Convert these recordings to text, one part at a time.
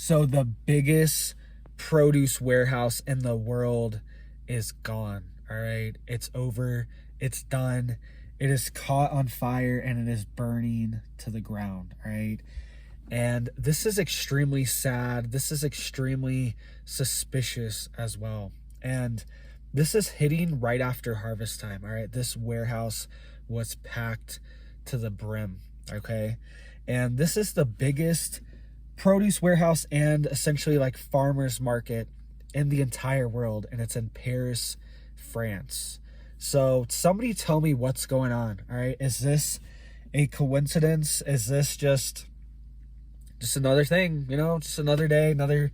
So the biggest produce warehouse in the world is gone. All right. It's over. It's done. It is caught on fire and it is burning to the ground. All right. And this is extremely sad. This is extremely suspicious as well. And this is hitting right after harvest time. All right. This warehouse was packed to the brim. Okay. And this is the biggest produce warehouse and essentially like farmers market in the entire world, and it's in Paris, France. So somebody tell me what's going on. All right, is this a coincidence? Is this just another thing, just another day, another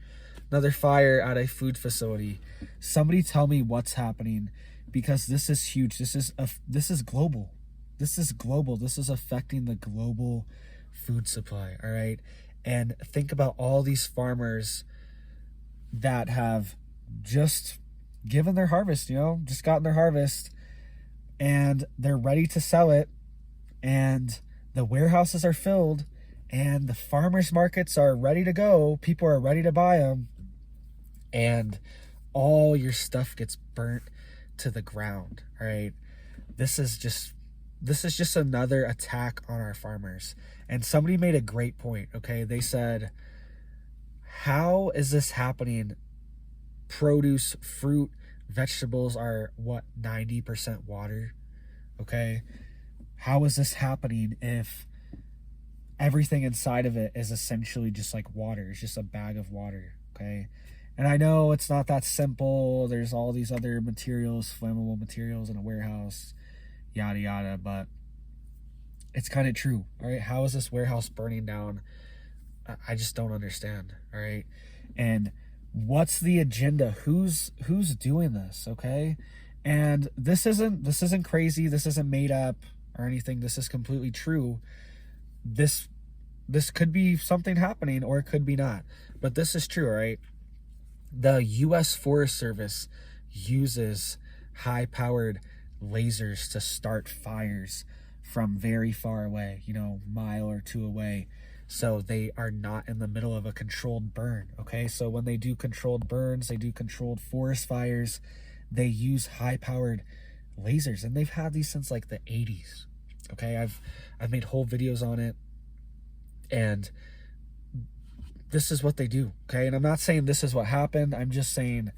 fire at a food facility? Somebody tell me what's happening, because this is huge. This is global. This is global. This is affecting the global food supply. All right. And think about all these farmers that have just given their harvest, just gotten their harvest, and they're ready to sell it. And the warehouses are filled and the farmers markets are ready to go. People are ready to buy them. And all your stuff gets burnt to the ground. All right. This is just another attack on our farmers. And somebody made a great point, okay? They said, how is this happening? Produce, fruit, vegetables are, 90% water, okay? How is this happening if everything inside of it is essentially just like water? It's just a bag of water, okay? And I know it's not that simple. There's all these other materials, flammable materials in a warehouse, yada yada, but it's kind of true. All right, how is this warehouse burning down? I just don't understand. All right, and what's the agenda? Who's doing this? Okay, and this isn't crazy. This isn't made up or anything. This is completely true. This could be something happening, or it could be not, but this is true. All right, the U.S. Forest Service uses high-powered lasers to start fires from very far away, mile or two away, so they are not in the middle of a controlled burn. Okay, so when they do controlled burns, they do controlled forest fires, they use high-powered lasers, and they've had these since like the 80s. Okay, I've made whole videos on it, and this is what they do. Okay, and I'm not saying this is what happened. I'm just saying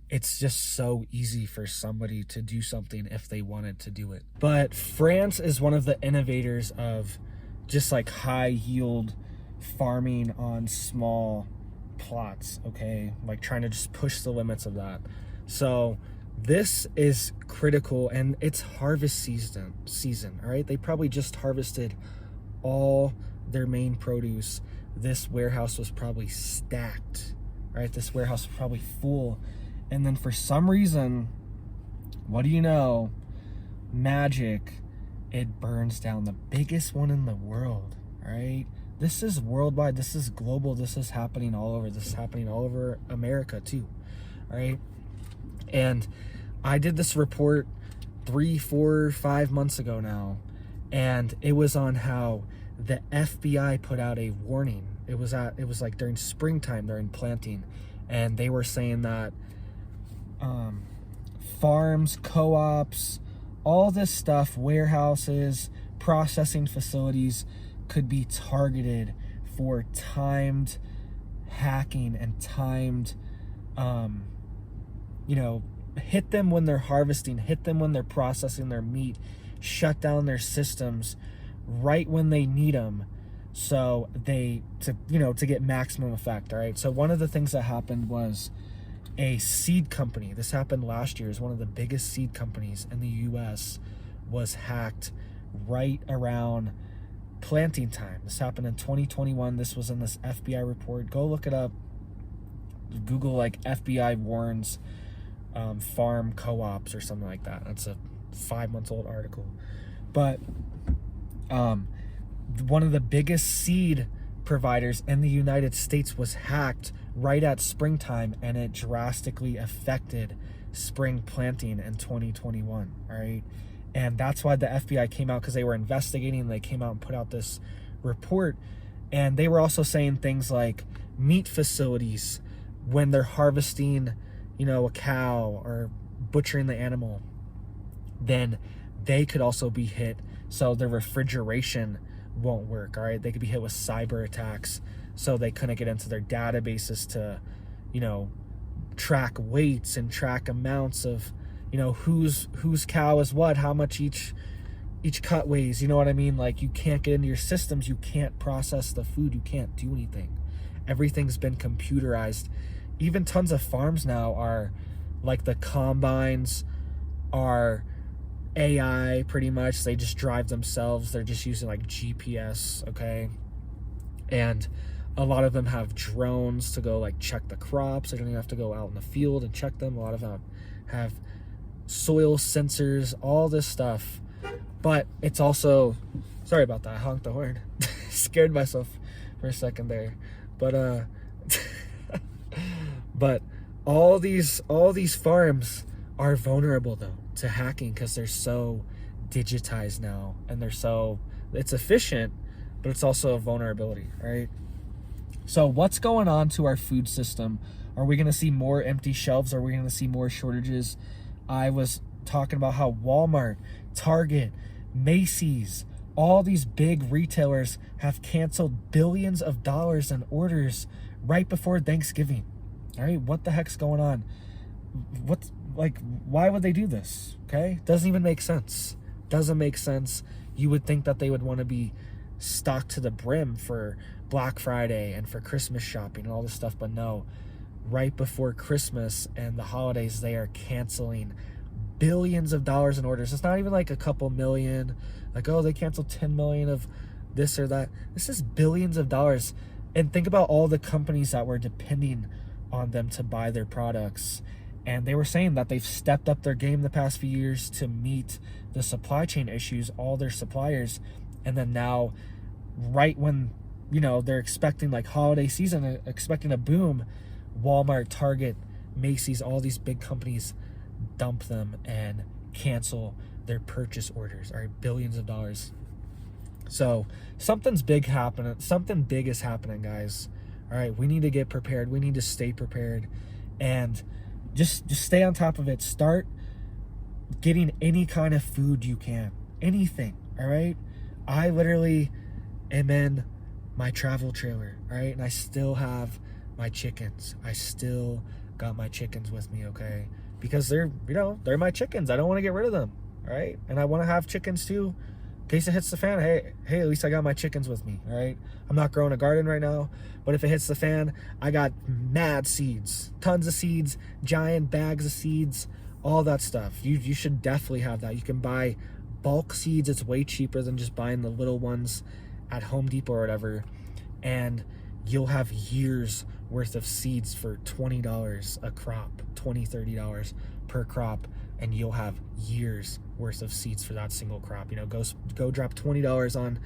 it's just so easy for somebody to do something if they wanted to do it. But France is one of the innovators of just like high yield farming on small plots, okay? Like trying to just push the limits of that. So this is critical, and it's harvest season, all right? They probably just harvested all their main produce. This warehouse was probably stacked, right? This warehouse was probably full. And then for some reason, what do you know? Magic, it burns down the biggest one in the world, right? This is worldwide. This is global. This is happening all over. This is happening all over America too, all right? And I did this report 3, 4, 5 months ago now, and it was on how the FBI put out a warning. It was like during springtime, during planting, and they were saying that farms, co-ops, all this stuff, warehouses, processing facilities could be targeted for timed hacking and timed, hit them when they're harvesting, hit them when they're processing their meat, shut down their systems right when they need them, so to get maximum effect. All right, so one of the things that happened was a seed company, this happened last year, is one of the biggest seed companies in the US, was hacked right around planting time. This happened in 2021. This was in this FBI report. Go look it up. Google like FBI warns farm co-ops or something like that. That's a 5-month-old article. But one of the biggest seed providers in the United States was hacked right at springtime, and it drastically affected spring planting in 2021. All right, and that's why the FBI came out, because they were investigating. They came out and put out this report, and they were also saying things like meat facilities, when they're harvesting, a cow or butchering the animal, then they could also be hit. So their refrigeration won't work. All right. They could be hit with cyber attacks. So they couldn't get into their databases to, track weights and track amounts of, whose cow is what, how much each cut weighs. You know what I mean? Like, you can't get into your systems. You can't process the food. You can't do anything. Everything's been computerized. Even tons of farms now are, like, the combines are AI pretty much. They just drive themselves. They're just using like GPS, okay? And a lot of them have drones to go like check the crops. They don't even have to go out in the field and check them. A lot of them have soil sensors, all this stuff. But it's also, sorry about that, I honked the horn. Scared myself for a second there. But but all these farms are vulnerable though to hacking because they're so digitized now, and it's efficient, but it's also a vulnerability, right? So what's going on to our food system? Are we going to see more empty shelves? Are we going to see more shortages? I was talking about how Walmart, Target, Macy's, all these big retailers have canceled billions of dollars in orders right before Thanksgiving. All right, what the heck's going on? Why would they do this? Okay, doesn't even make sense. Doesn't make sense. You would think that they would want to be stocked to the brim for Black Friday and for Christmas shopping and all this stuff, but no. Right before Christmas and the holidays, they are canceling billions of dollars in orders. It's not even like a couple million, like, oh, they canceled 10 million of this or that. This is billions of dollars. And think about all the companies that were depending on them to buy their products. And they were saying that they've stepped up their game the past few years to meet the supply chain issues, all their suppliers. And then now, right when, they're expecting like holiday season, expecting a boom, Walmart, Target, Macy's, all these big companies dump them and cancel their purchase orders, all right, billions of dollars. So something's big happening. Something big is happening, guys. All right, we need to get prepared. We need to stay prepared and just stay on top of it. Start getting any kind of food you can, anything. All right. I literally am in my travel trailer, all right, and I still have my chickens. I still got my chickens with me, okay, because they're my chickens. I don't want to get rid of them, all right, and I want to have chickens too in case it hits the fan. Hey, at least I got my chickens with me, all right. I'm not growing a garden right now, but if it hits the fan, I got mad seeds, tons of seeds, giant bags of seeds, all that stuff. You should definitely have that. You can buy bulk seeds. It's way cheaper than just buying the little ones at Home Depot or whatever, and you'll have years worth of seeds for $20 a crop, $20-$30 per crop, and you'll have years worth of seeds for that single crop. Go drop $20 on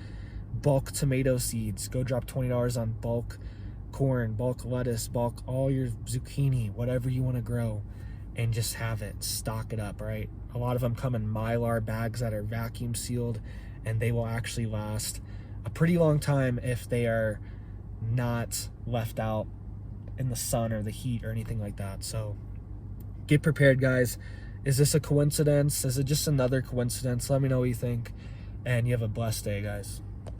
bulk tomato seeds, go drop $20 on bulk corn, bulk lettuce, bulk all your zucchini, whatever you want to grow, and just have it, stock it up, right? A lot of them come in Mylar bags that are vacuum sealed, and they will actually last a pretty long time if they are not left out in the sun or the heat or anything like that. So get prepared, guys. Is this a coincidence? Is it just another coincidence? Let me know what you think, and you have a blessed day, guys.